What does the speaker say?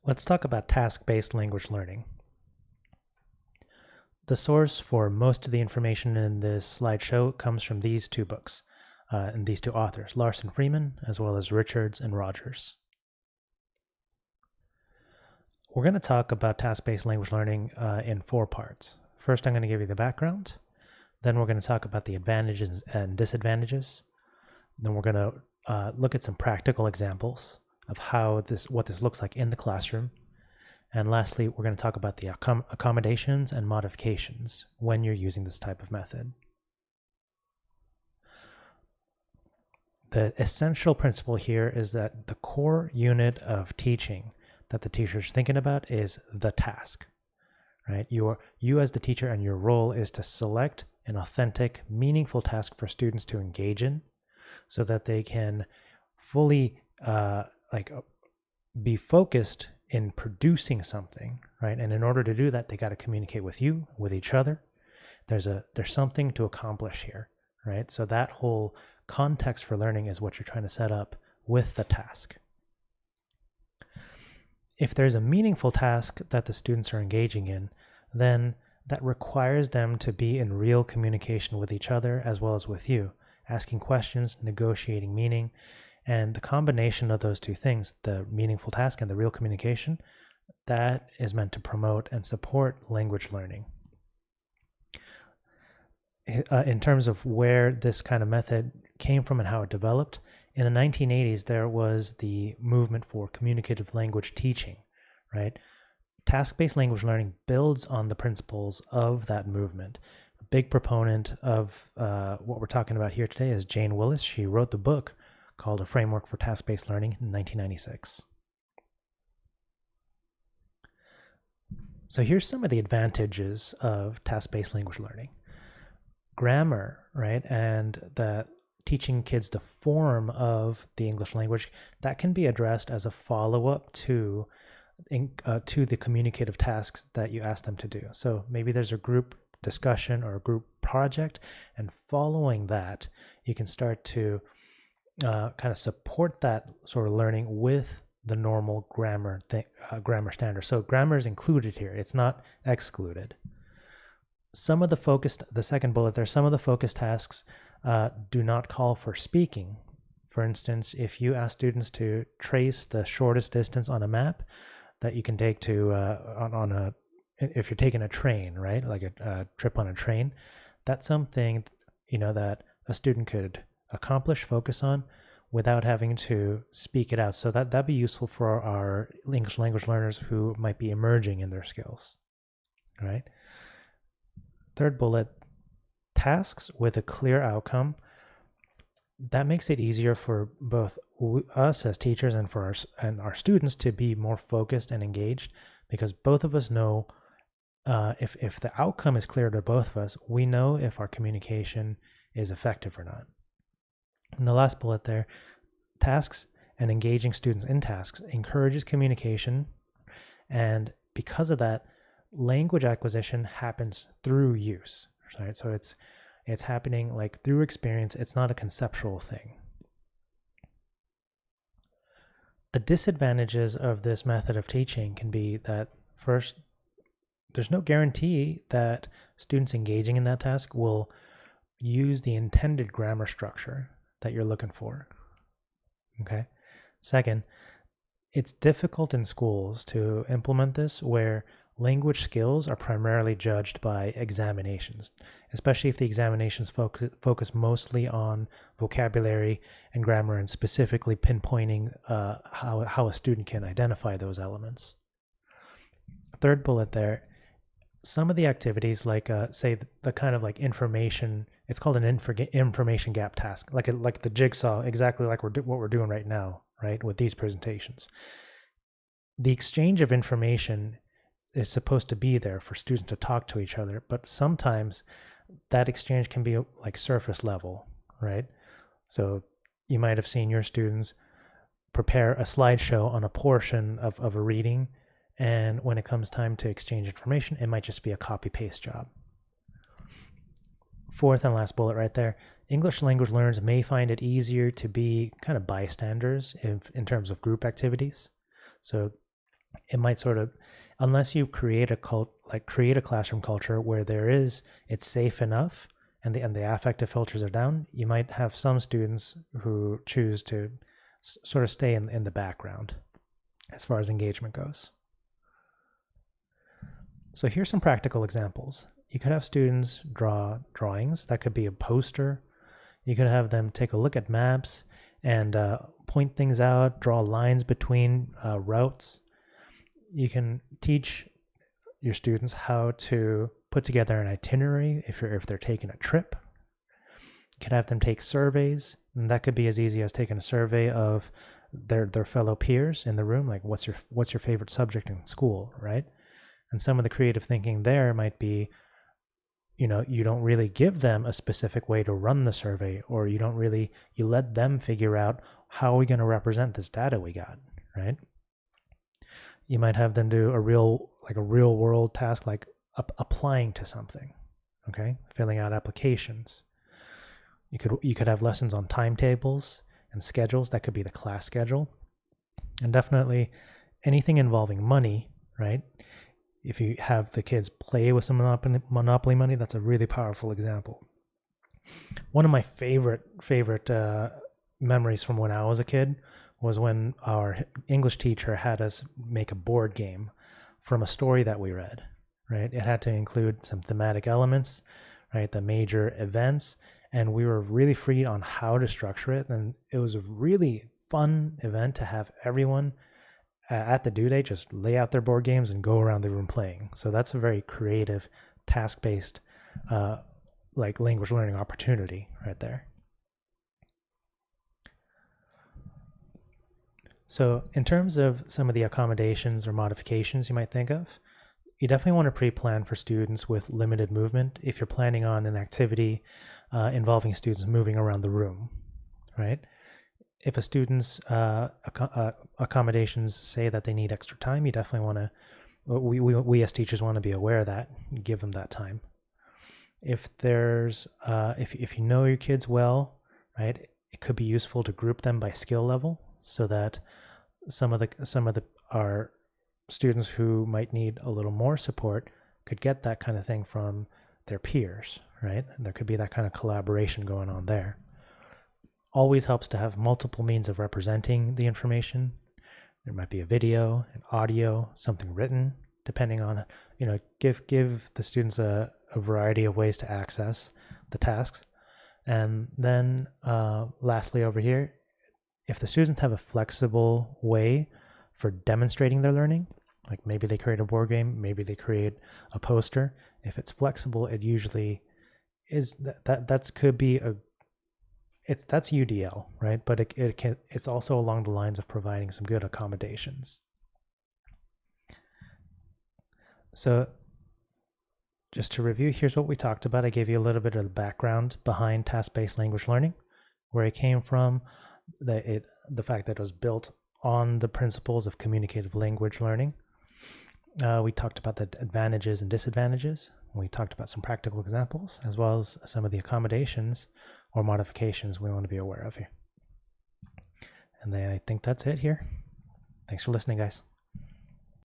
Let's talk about task-based language learning. The source for most of the information in this slideshow comes from these two books and these two authors, Larson Freeman, as well as Richards and Rogers. We're going to talk about task-based language learning in 4 parts. First, I'm going to give you the background. Then we're going to talk about the advantages and disadvantages. Then we're going to look at some practical examples of what this looks like in the classroom. And lastly, we're going to talk about the accommodations and modifications when you're using this type of method. The essential principle here is that the core unit of teaching that the teacher is thinking about is the task, right? You as the teacher, and your role is to select an authentic, meaningful task for students to engage in so that they can fully be focused in producing something, right? And in order to do that, they got to communicate with you, with each other. There's something to accomplish here, right? So that whole context for learning is what you're trying to set up with the task. If there's a meaningful task that the students are engaging in, then that requires them to be in real communication with each other as well as with you, asking questions, negotiating meaning. And the combination of those two things, the meaningful task and the real communication, that is meant to promote and support language learning. In terms of where this kind of method came from and how it developed, in the 1980s, there was the movement for communicative language teaching, right? Task-based language learning builds on the principles of that movement. A big proponent of what we're talking about here today is Jane Willis. She wrote the book called A Framework for Task-Based Learning in 1996. So here's some of the advantages of task-based language learning. Grammar, right, and the teaching kids the form of the English language, that can be addressed as a follow-up to the communicative tasks that you ask them to do. So maybe there's a group discussion or a group project, and following that, you can start to kind of support that sort of learning with the normal grammar standards. So grammar is included here; it's not excluded. The second bullet there, some of the focus tasks do not call for speaking. For instance, if you ask students to trace the shortest distance on a map that you can take to if you're taking a train, right, like a trip on a train, that's something that a student could accomplish, focus on, without having to speak it out. So that'd be useful for our English language learners who might be emerging in their skills, right? Third bullet, tasks with a clear outcome. That makes it easier for both us as teachers and for our students to be more focused and engaged, because both of us know if the outcome is clear to both of us, we know if our communication is effective or not. And the last bullet there, tasks and engaging students in tasks encourages communication, and because of that, language acquisition happens through use, right? So it's happening like through experience. It's not a conceptual thing. The disadvantages of this method of teaching can be that, first, there's no guarantee that students engaging in that task will use the intended grammar structure that you're looking for. Okay. Second, it's difficult in schools to implement this where language skills are primarily judged by examinations, especially if the examinations focus mostly on vocabulary and grammar and specifically pinpointing how a student can identify those elements. Third bullet there, some of the activities like say the kind of like information, it's called an information gap task, like the jigsaw, exactly like what we're doing right now, right, with these presentations. The exchange of information is supposed to be there for students to talk to each other, but sometimes that exchange can be like surface level, right? So you might have seen your students prepare a slideshow on a portion of a reading, and when it comes time to exchange information, it might just be a copy-paste job. Fourth and last bullet right there, English language learners may find it easier to be kind of bystanders in terms of group activities. So it might sort of, unless you create create a classroom culture where it's safe enough and the affective filters are down, you might have some students who choose to sort of stay in the background as far as engagement goes. So here's some practical examples. You could have students draw drawings. That could be a poster. You could have them take a look at maps and point things out, draw lines between routes. You can teach your students how to put together an itinerary if they're taking a trip. You can have them take surveys, and that could be as easy as taking a survey of their fellow peers in the room, like what's your favorite subject in school, right? And some of the creative thinking there might be, you don't really give them a specific way to run the survey, or you let them figure out how are we going to represent this data we got, right? You might have them do a real world task, like applying to something, okay? Filling out applications. You could have lessons on timetables and schedules. That could be the class schedule. And definitely anything involving money, right? If you have the kids play with some Monopoly money, that's a really powerful example. One of my favorite memories from when I was a kid was when our English teacher had us make a board game from a story that we read, right? It had to include some thematic elements, right? The major events, and we were really free on how to structure it. And it was a really fun event to have everyone at the due date just lay out their board games and go around the room playing. So that's a very creative, task-based, language learning opportunity right there. So in terms of some of the accommodations or modifications you might think of, you definitely want to pre-plan for students with limited movement if you're planning on an activity involving students moving around the room, right? If a student's accommodations say that they need extra time, you definitely want to, we as teachers want to be aware of that, give them that time. If there's, if you know your kids well, right, it could be useful to group them by skill level so that some of our students who might need a little more support could get that kind of thing from their peers, right? And there could be that kind of collaboration going on there. Always helps to have multiple means of representing the information. There might be a video, an audio, something written, depending on, give the students a variety of ways to access the tasks. And then lastly over here, if the students have a flexible way for demonstrating their learning, like maybe they create a board game, maybe they create a poster. If it's flexible, it usually is that could be that's UDL, right? But it's also along the lines of providing some good accommodations. So just to review, here's what we talked about. I gave you a little bit of the background behind task-based language learning, where it came from, the fact that it was built on the principles of communicative language learning. We talked about the advantages and disadvantages. We talked about some practical examples, as well as some of the accommodations or modifications we want to be aware of here. And then I think that's it here. Thanks for listening, guys.